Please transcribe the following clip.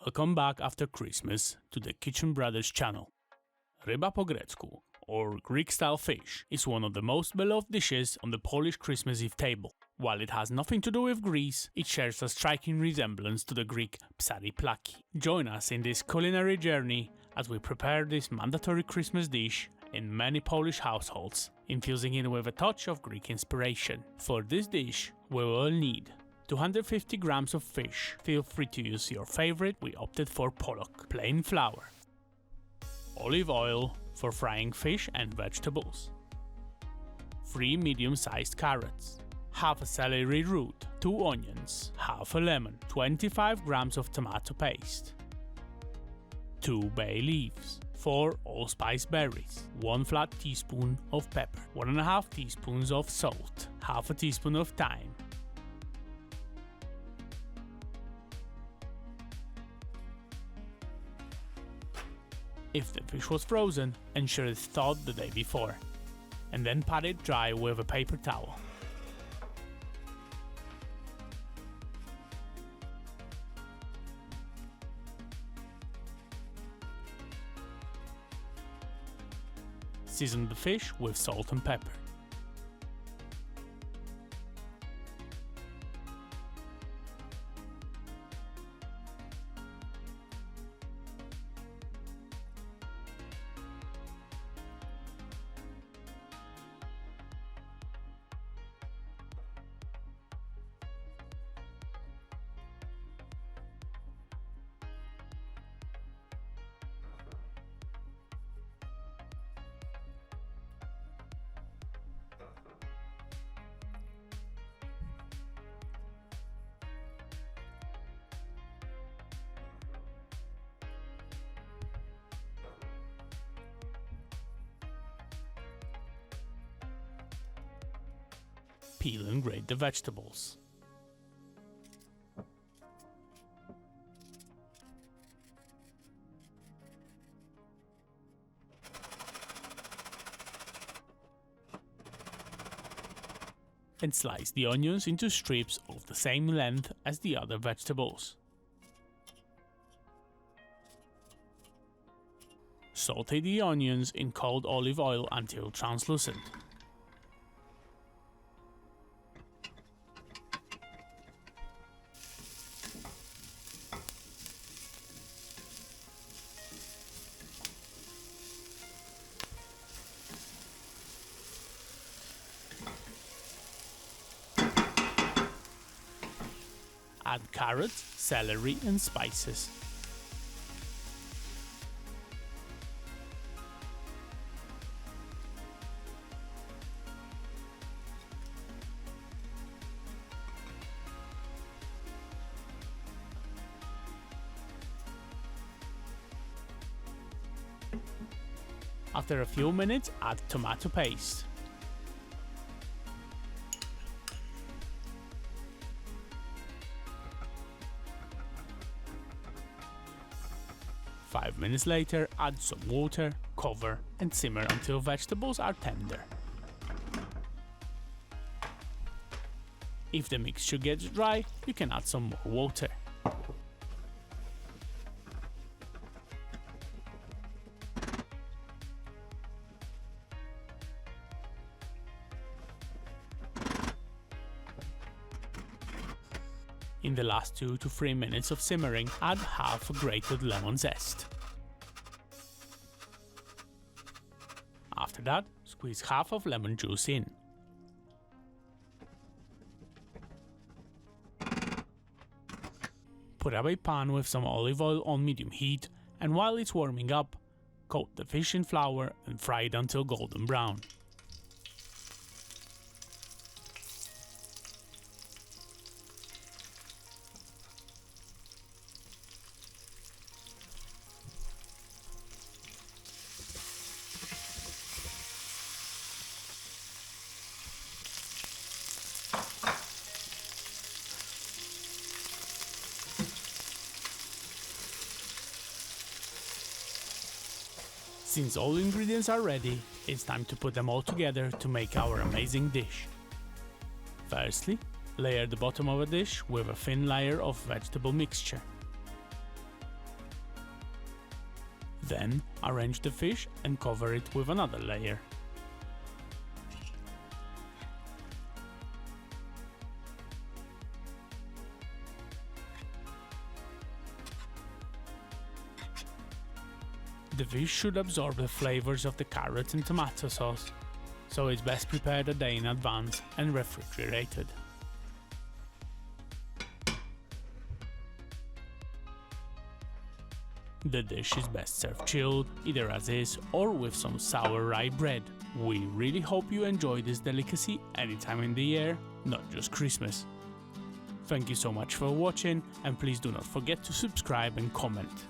Welcome back after Christmas to the Kitchen Brothers channel. Ryba po grecku, or Greek-style fish, is one of the most beloved dishes on the Polish Christmas Eve table. While it has nothing to do with Greece, it shares a striking resemblance to the Greek Psari Plaki. Join us in this culinary journey as we prepare this mandatory Christmas dish in many Polish households, infusing it with a touch of Greek inspiration. For this dish, we will need 250 grams of fish. Feel free to use your favorite, we opted for pollock. Plain flour. Olive oil for frying fish and vegetables. 3 medium-sized carrots. Half a celery root. 2 onions. Half a lemon. 25 grams of tomato paste. 2 bay leaves. 4 allspice berries. 1 flat teaspoon of pepper. 1.5 teaspoons of salt. Half a teaspoon of thyme. If the fish was frozen, ensure it's thawed the day before, and then pat it dry with a paper towel. Season the fish with salt and pepper. Peel and grate the vegetables. And slice the onions into strips of the same length as the other vegetables. Saute the onions in cold olive oil until translucent. Add carrots, celery and spices. After a few minutes, add tomato paste. Five minutes later, add some water, cover and simmer until vegetables are tender. If the mixture gets dry, you can add some more water. In the last 2 to 3 minutes of simmering, add half a grated lemon zest. After that, squeeze half of lemon juice in. Put up a pan with some olive oil on medium heat, and while it's warming up, coat the fish in flour and fry it until golden brown. Since all ingredients are ready, it's time to put them all together to make our amazing dish. Firstly, layer the bottom of a dish with a thin layer of vegetable mixture. Then arrange the fish and cover it with another layer. The fish should absorb the flavors of the carrots and tomato sauce, so it's best prepared a day in advance and refrigerated. The dish is best served chilled, either as is or with some sour rye bread. We really hope you enjoy this delicacy anytime in the year, not just Christmas. Thank you so much for watching, and please do not forget to subscribe and comment.